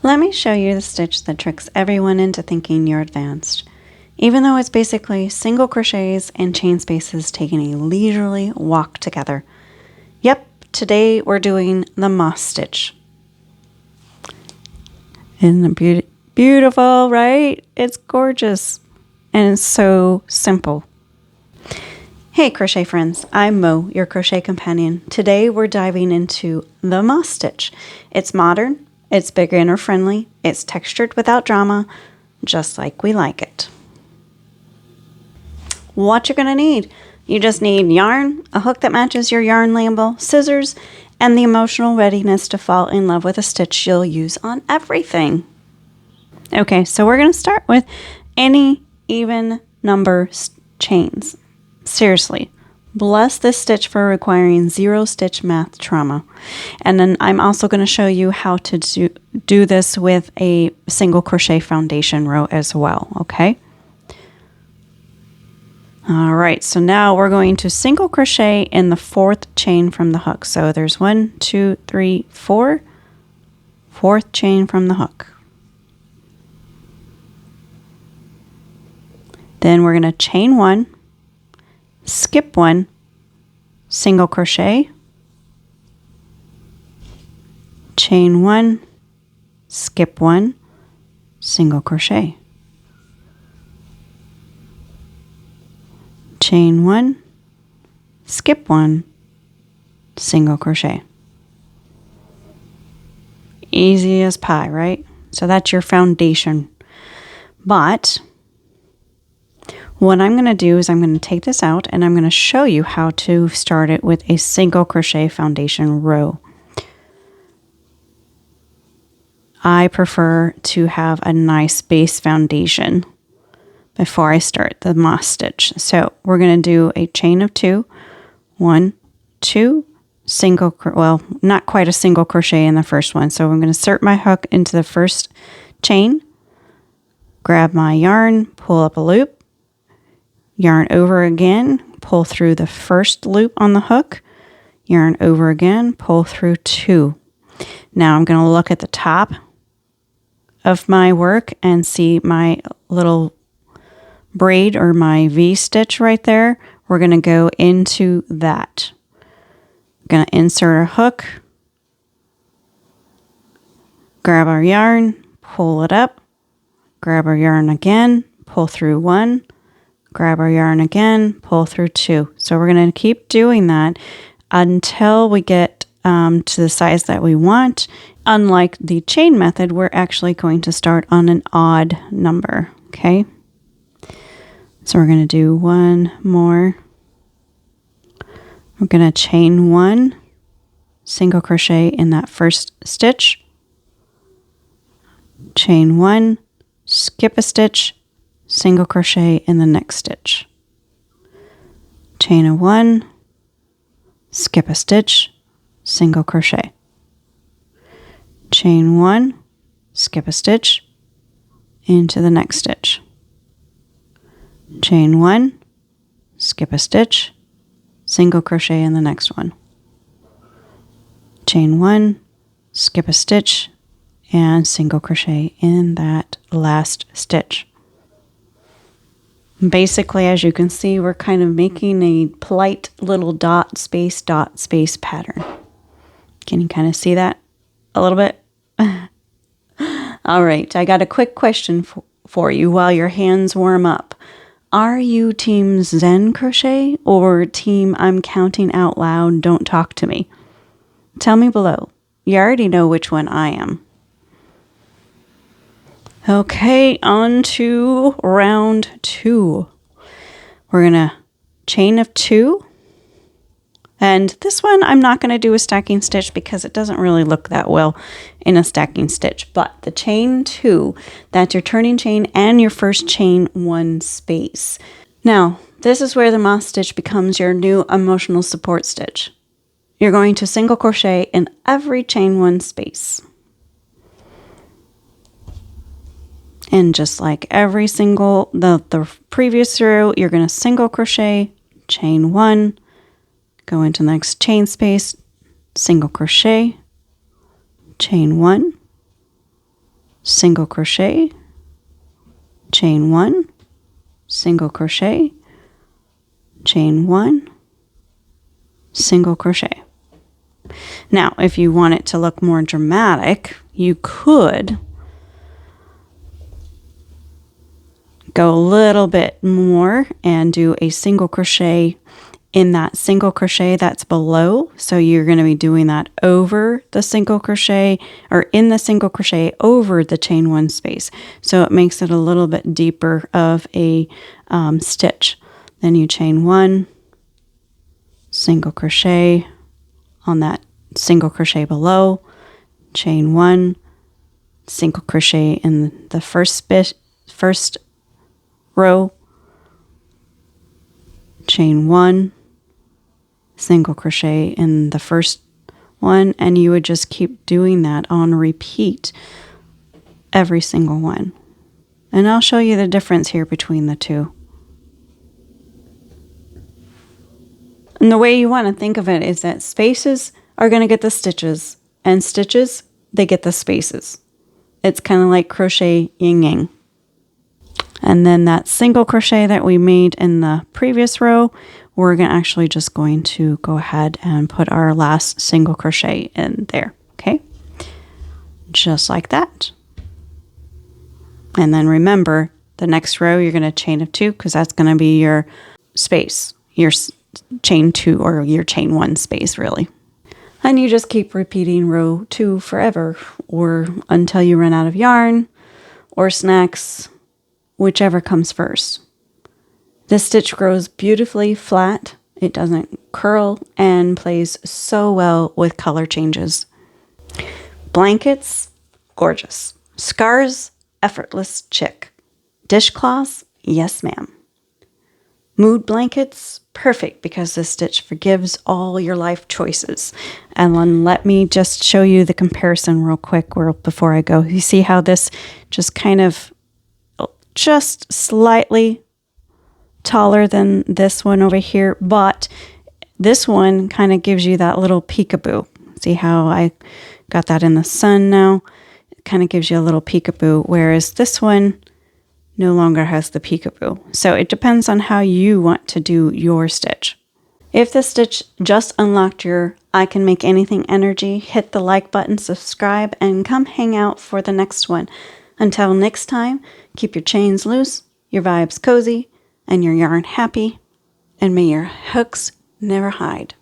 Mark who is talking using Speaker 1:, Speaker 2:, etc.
Speaker 1: Let me show you the stitch that tricks everyone into thinking you're advanced. Even though it's basically single crochets and chain spaces taking a leisurely walk together. Yep, today we're doing the moss stitch. Isn't it beautiful, right? It's gorgeous and it's so simple. Hey crochet friends, I'm Mo, your crochet companion. Today we're diving into the moss stitch. It's modern, it's beginner friendly, it's textured without drama, just like we like it. What you're gonna need. You just need yarn, a hook that matches your yarn label, scissors, and the emotional readiness to fall in love with a stitch you'll use on everything. Okay, so we're gonna start with any even number chains. Seriously, bless this stitch for requiring 0 stitch math trauma. And then I'm also going to show you how to do this with a single crochet foundation row as well, okay? All right, so now we're going to single crochet in the 4th chain from the hook. So there's 1, 2, 3, 4, 4th chain from the hook. Then we're going to chain 1, skip 1, single crochet, chain 1, skip 1, single crochet, chain 1, skip 1, single crochet. Easy as pie, right? So that's your foundation. But what I'm going to do is I'm going to take this out and I'm going to show you how to start it with a single crochet foundation row. I prefer to have a nice base foundation before I start the moss stitch. So we're going to do a chain of 2, 1, 2, single, well, not quite a single crochet in the first one. So I'm going to insert my hook into the first chain, grab my yarn, pull up a loop, yarn over again, pull through the first loop on the hook, yarn over again, pull through 2. Now I'm going to look at the top of my work and see my little braid or my V stitch right there. We're going to go into that. I'm going to insert a hook, grab our yarn, pull it up, grab our yarn again, pull through 1, grab our yarn again, pull through 2. So we're going to keep doing that until we get to the size that we want. Unlike the chain method, we're actually going to start on an odd number, okay? So we're going to do one more. We're going to chain 1, single crochet in that first stitch, chain 1, skip a stitch, single crochet in the next stitch, chain of 1, skip a stitch, single crochet, chain 1, skip a stitch into the next stitch, chain 1, skip a stitch, single crochet in the next one, chain 1, skip a stitch, and single crochet in that last stitch. Basically, as you can see, we're kind of making a polite little dot space pattern. Can you kind of see that a little bit? All right, I got a quick question for you while your hands warm up. Are you team Zen crochet or team I'm counting out loud, don't talk to me? Tell me below. You already know which one I am. Okay, on to round 2. We're going to chain of 2. And this one I'm not going to do a stacking stitch because it doesn't really look that well in a stacking stitch. But the chain 2, that's your turning chain and your first chain 1 space. Now, this is where the moss stitch becomes your new emotional support stitch. You're going to single crochet in every chain 1 space. And just like every single, the previous row, you're going to single crochet, chain 1, go into the next chain space, single crochet, chain 1, single crochet, chain 1, single crochet, chain 1, single crochet. Now, if you want it to look more dramatic, you could go a little bit more and do a single crochet in that single crochet that's below. So you're going to be doing that over the single crochet, or in the single crochet over the chain 1 space. So it makes it a little bit deeper of a stitch. Then you chain 1, single crochet on that single crochet below, chain 1, single crochet in the first row, chain 1, single crochet in the first one, and you would just keep doing that on repeat every single one. And I'll show you the difference here between the two. And the way you want to think of it is that spaces are going to get the stitches, and stitches, they get the spaces. It's kind of like crochet yin yang. And then that single crochet that we made in the previous row, we're actually just going to go ahead and put our last single crochet in there, okay? Just like that. And then remember, the next row you're going to chain of 2, because that's going to be your space, your chain 2 or your chain 1 space really. And you just keep repeating row 2 forever, or until you run out of yarn or snacks, whichever comes first. This stitch grows beautifully flat. It doesn't curl and plays so well with color changes. Blankets, gorgeous. Scarves, effortless chick. Dishcloths, yes ma'am. Mood blankets, perfect because this stitch forgives all your life choices. And then let me just show you the comparison real quick before I go. You see how this just kind of just slightly taller than this one over here, but this one kind of gives you that little peekaboo. See how I got that in the sun now? It kind of gives you a little peekaboo, whereas this one no longer has the peekaboo. So it depends on how you want to do your stitch. If this stitch just unlocked your I Can Make Anything energy, hit the like button, subscribe, and come hang out for the next one. Until next time, keep your chains loose, your vibes cozy, and your yarn happy, and may your hooks never hide.